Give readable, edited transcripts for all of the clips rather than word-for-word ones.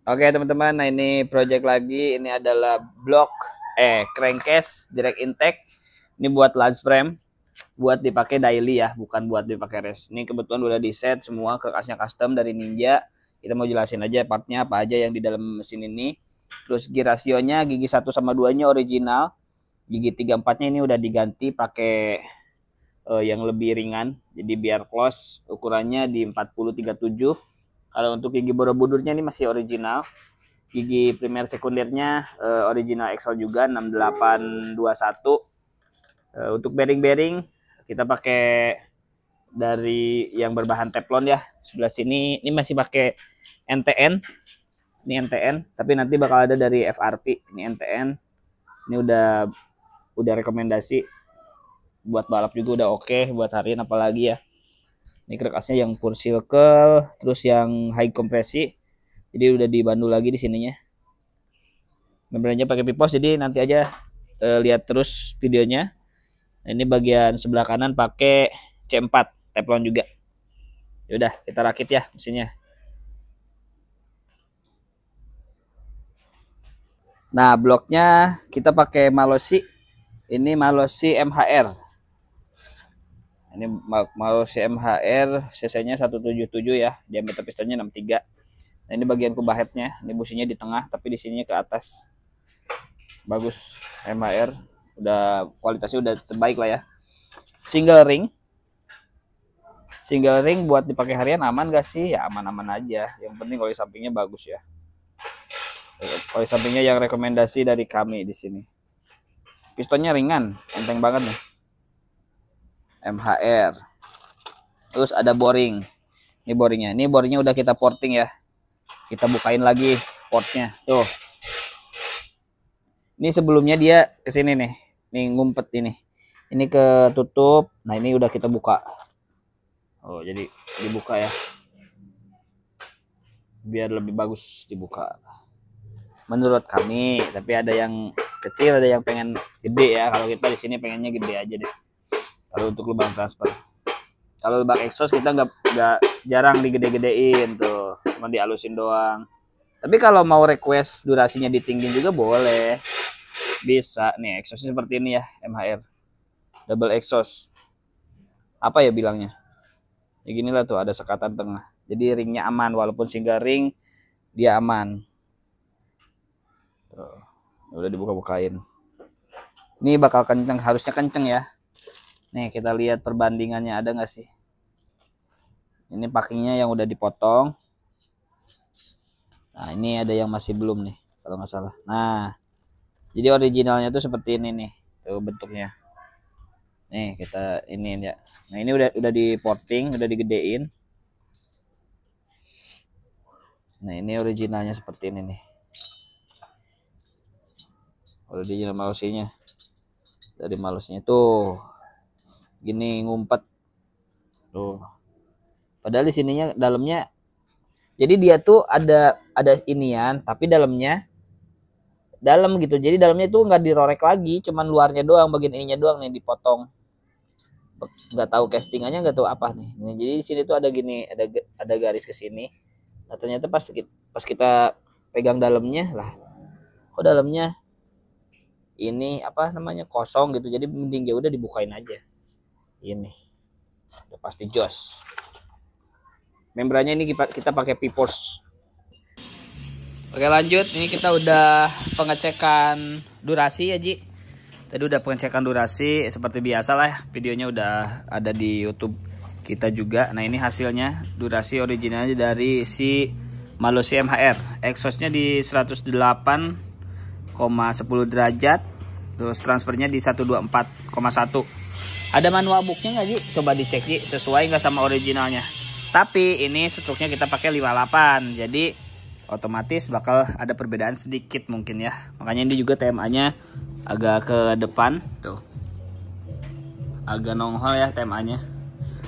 Oke teman-teman, nah ini project lagi. Ini adalah blok crankcase direct intake. Ini buat large frame, buat dipakai daily ya, bukan buat dipakai race. Ini kebetulan udah di set semua, kerkasnya custom dari Ninja. Kita mau jelasin aja partnya apa aja yang di dalam mesin ini. Terus gigi rasionya, gigi 1 sama 2-nya original. Gigi 3-4-nya ini udah diganti pakai yang lebih ringan. Jadi biar close ukurannya di 40-37. Kalau untuk gigi Borobudurnya ini masih original. Gigi primer sekundernya original Excel juga 6821. Untuk bearing-bearing kita pakai dari yang berbahan teflon ya. Sebelah sini ini masih pakai NTN. Ini NTN, tapi nanti bakal ada dari FRP. Ini NTN. Ini udah rekomendasi buat balap juga udah oke, buat harian apalagi ya. Ini kerkasnya yang pure circle, terus yang high kompresi. Jadi udah dibandu lagi di sininya. Membrannya pakai pipos, jadi nanti aja lihat terus videonya. Ini bagian sebelah kanan pakai C4 teflon juga. Yaudah kita rakit ya mesinnya. Nah bloknya kita pakai Malossi. Ini Malossi MHR. Ini Malossi MHR, cc-nya 177 ya, diameter pistonnya 63. Nah, ini bagian kubahheadnya, ini businya di tengah, tapi di sini ke atas. Bagus MHR, udah kualitasnya udah terbaik lah ya. Single ring buat dipakai harian aman gak sih? Ya aman-aman aja. Yang penting kalau sampingnya bagus ya. Kalau sampingnya yang rekomendasi dari kami di sini. Pistonnya ringan, enteng banget nih. MHR. Terus ada boring. Ini boringnya. Ini boringnya udah kita porting ya. Kita bukain lagi portnya. Tuh. Ini sebelumnya dia kesini nih. Nih ngumpet ini. Ini ketutup. Nah ini udah kita buka. Oh jadi dibuka ya. Biar lebih bagus dibuka. Menurut kami. Tapi ada yang kecil, ada yang pengen gede ya. Kalau kita di sini pengennya gede aja deh. Kalau untuk lubang transfer. Kalau lubang exhaust kita nggak jarang digede-gedein tuh, cuma dialusin doang. Tapi kalau mau request durasinya ditinggin juga boleh, bisa nih. Exhaustnya seperti ini ya, MHR double exhaust. Apa ya bilangnya? Ya gini lah tuh, ada sekatan tengah. Jadi ringnya aman, walaupun single ring dia aman. Tuh, udah dibuka-bukain. Ini bakal kenceng, harusnya kenceng ya. Nih kita lihat perbandingannya ada nggak sih? Ini packingnya yang udah dipotong. Nah ini ada yang masih belum nih kalau nggak salah. Nah jadi originalnya tuh seperti ini nih tuh bentuknya. Nih kita ini ya. Nah ini udah diporting, udah digedein. Nah ini originalnya seperti ini nih. Original Malossi-nya. Dari Malossi-nya tuh gini ngumpet tuh. Padahal di sininya dalamnya, jadi dia tuh ada inian, tapi dalamnya dalam gitu. Jadi dalamnya tuh nggak dirorek lagi, cuman luarnya doang, bagian ininya doang nih dipotong. Nggak tahu castingannya, nggak tahu apa nih. Nah, jadi di sini tuh ada gini, ada garis ke sini. Nah ternyata pas kita pegang dalamnya lah, kok dalamnya ini apa namanya kosong gitu. Jadi mending ya udah dibukain aja. Ini udah pasti jos. Membrannya ini kita pakai P-Force. Oke lanjut, ini kita udah pengecekan durasi ya Ji. Tadi udah pengecekan durasi seperti biasa lah ya. Videonya udah ada di YouTube kita juga. Nah ini hasilnya durasi originalnya dari si Malossi MHR. Exhaustnya di 108,10 derajat. Terus transfernya di 124,1. Ada manual booknya nggak Ji? Coba dicek Ji, sesuai nggak sama originalnya. Tapi ini struknya kita pakai 58, jadi otomatis bakal ada perbedaan sedikit mungkin ya. Makanya ini juga TMA-nya agak ke depan, tuh, agak nongol ya TMA-nya.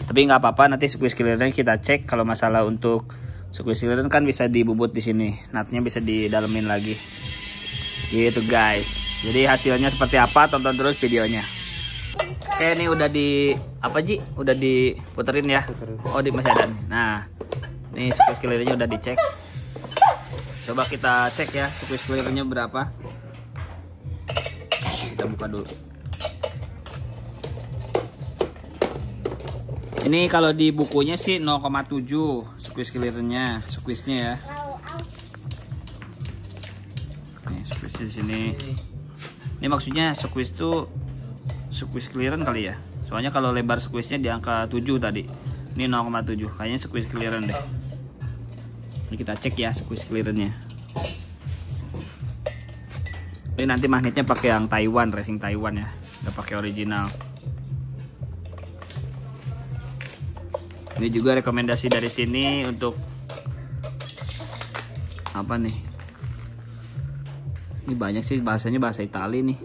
Tapi nggak apa-apa, nanti squeeze clearance kita cek. Kalau masalah untuk squeeze clearance kan bisa dibubut di sini, nutnya bisa didalemin lagi. Gitu guys. Jadi hasilnya seperti apa? Tonton terus videonya. Oke ini udah di apa Ji? Udah diputerin ya. Oh di masih ada nih. Nah ini squeeze clearance-nya udah dicek. Coba kita cek ya squeeze clearnya berapa. Kita buka dulu. Ini kalau di bukunya sih 0,7 squeeze clearnya, squeeze-nya ya. Nih, squeeze di sini. Ini maksudnya squeeze tuh squeeze clearance kali ya. Soalnya kalau lebar squeeze-nya di angka 7 tadi. Ini 0,7. Kayaknya squeeze clearance deh. Ini kita cek ya squeeze clearance-nya. Ini nanti magnetnya pakai yang Taiwan, racing Taiwan ya. Nggak pakai original. Ini juga rekomendasi dari sini untuk apa nih? Ini banyak sih bahasanya bahasa Itali nih.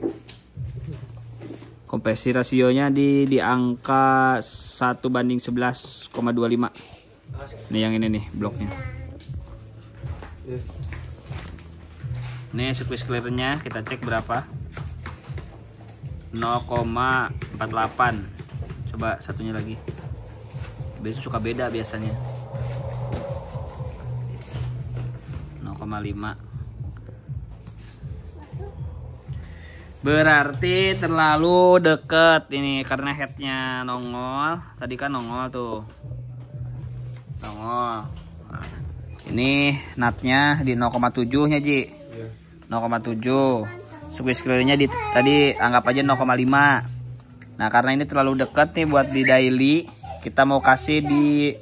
Kompresi rasionya di angka 1:11,25. Ini yang ini nih bloknya. Ini squeeze clearnya kita cek berapa? 0,48. Coba satunya lagi. Biasanya suka beda biasanya. 0,5. Berarti terlalu deket ini karena headnya nongol. Tadi kan nongol tuh. Nongol. Nah, ini nutnya di 0,7 nya Ji. 0,7. Squeeze clearnya tadi anggap aja 0,5. Nah karena ini terlalu dekat nih buat di daily, kita mau kasih di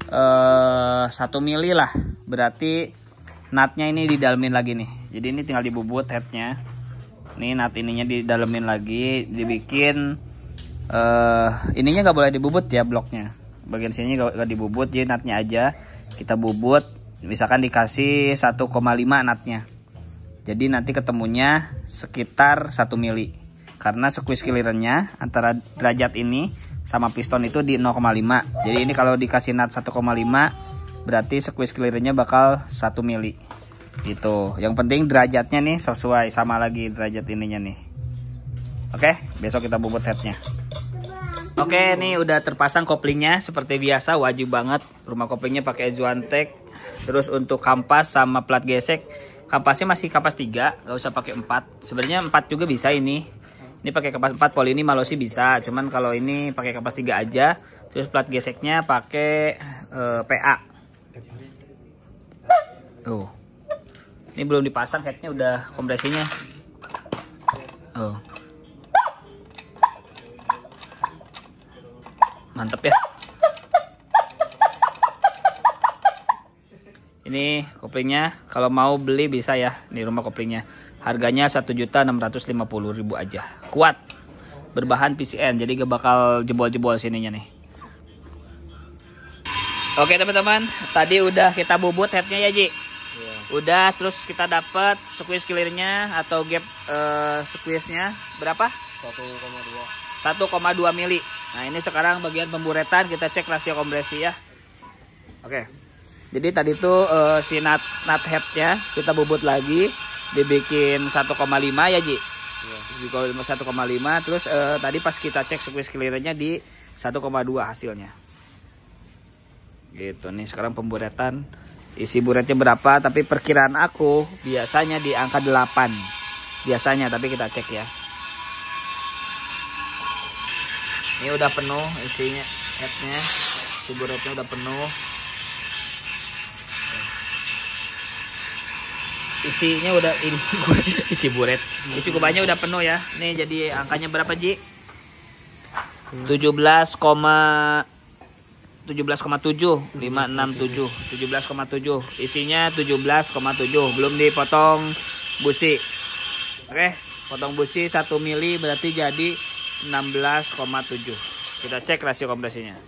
1 mili lah. Berarti nutnya ini didalemin lagi nih. Jadi ini tinggal dibubut headnya. Nih nut ininya didalemin lagi, dibikin ininya nggak boleh dibubut ya bloknya. Bagian sini nggak dibubut, jadi nutnya aja kita bubut. Misalkan dikasih 1,5 nutnya. Jadi nanti ketemunya sekitar 1 mili. Karena squeeze clearance-nya antara derajat ini sama piston itu di 0,5. Jadi ini kalau dikasih nut 1,5 berarti squeeze clearance-nya bakal 1 mili. Gitu. Yang penting derajatnya nih sesuai sama lagi derajat ininya nih. Oke, besok kita bubut headnya. Oke, ini udah terpasang koplingnya seperti biasa, wajib banget. Rumah koplingnya pakai Zuantec. Terus untuk kampas sama plat gesek, kampasnya masih kampas 3, nggak usah pakai 4. Sebenarnya 4 juga bisa ini. Ini pakai kampas 4 poli ini malosi bisa. Cuman kalau ini pakai kampas 3 aja. Terus plat geseknya pakai PA. Oh. Ini belum dipasang headnya udah kompresinya. Oh. Mantep ya. Ini koplingnya, kalau mau beli bisa ya di rumah koplingnya. Harganya 1.650.000 aja. Kuat. Berbahan PCN, jadi gak bakal jebol-jebol sininya nih. Oke teman-teman, tadi udah kita bubut headnya ya Ji. Udah, terus kita dapat squeeze clearnya atau gap squeeze-nya berapa? 1,2 mili. Nah ini sekarang bagian pemburetan, kita cek rasio kompresi ya. Oke. Jadi tadi tuh si nut headnya kita bubut lagi, dibikin 1,5 ya Ji. Kalau 1,5, terus tadi pas kita cek squeeze clearance-nya di 1,2 hasilnya. Gitu nih sekarang pemburetan. Isi buretnya berapa, tapi perkiraan aku biasanya di angka 8. Biasanya, tapi kita cek ya. Ini udah penuh isinya headnya. Si buretnya udah penuh. Isinya udah ini isi buret. Isi kubahnya udah penuh ya. Nih jadi angkanya berapa Ji? 17,7 567 17,7 isinya 17,7 belum dipotong busi. Oke, potong busi 1 mili berarti jadi 16,7. Kita cek rasio kompresinya.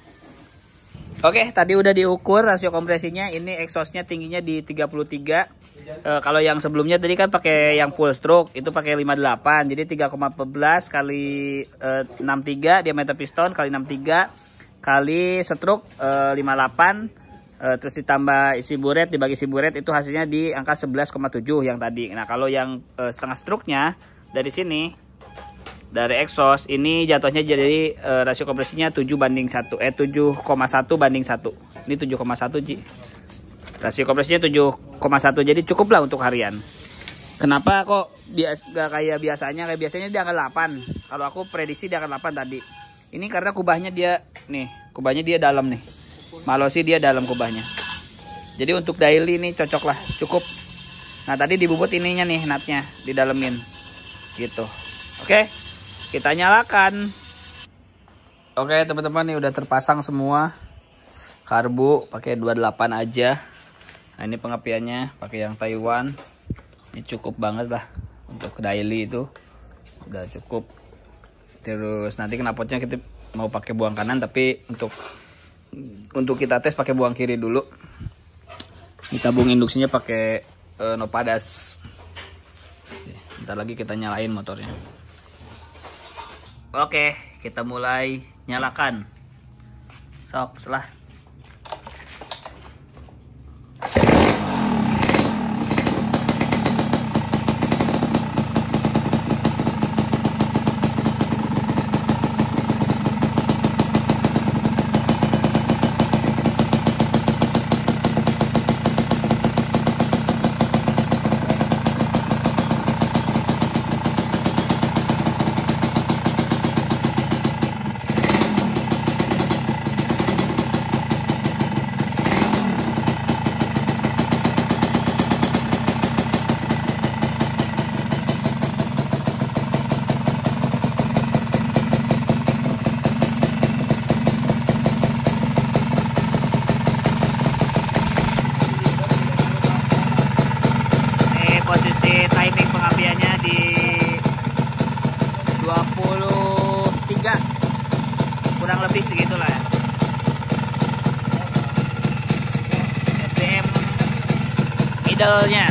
Oke, tadi udah diukur rasio kompresinya. Ini exhaustnya tingginya di 33. Kalau yang sebelumnya tadi kan pakai yang full stroke itu pakai 58, jadi 3,14 kali 63 diameter piston kali 63 kali stroke 58, terus ditambah isi buret dibagi isi buret itu hasilnya di angka 11,7 yang tadi. Nah kalau yang setengah stroke-nya dari sini dari exhaust ini jatuhnya jadi rasio kompresinya 7:1, 7,1 banding 1. Ini 7,1 Ji. Rasio kompresinya 7,1, jadi cukup lah untuk harian. Kenapa kok gak kayak biasanya? Kayak biasanya dia akan 8. Kalau aku prediksi dia akan 8 tadi. Ini karena kubahnya dia nih, kubahnya dia dalam nih. Malosi dia dalam kubahnya. Jadi untuk daily ini cocok lah, cukup. Nah tadi dibubut ininya nih, nutnya didalemin, gitu. Oke, kita nyalakan. Oke teman-teman, ini udah terpasang semua. Karbu pakai 28 aja. Nah ini pengapiannya pakai yang Taiwan. Ini cukup banget lah untuk daily itu, udah cukup. Terus nanti knalpotnya kita mau pakai buang kanan, tapi untuk kita tes pakai buang kiri dulu. Ini tabung induksinya pakai Nopadas. Bentar lagi kita nyalain motornya. Oke, kita mulai nyalakan. Sok, selah. Posisi timing pengapiannya di 23, kurang lebih segitulah ya. SDM middle-nya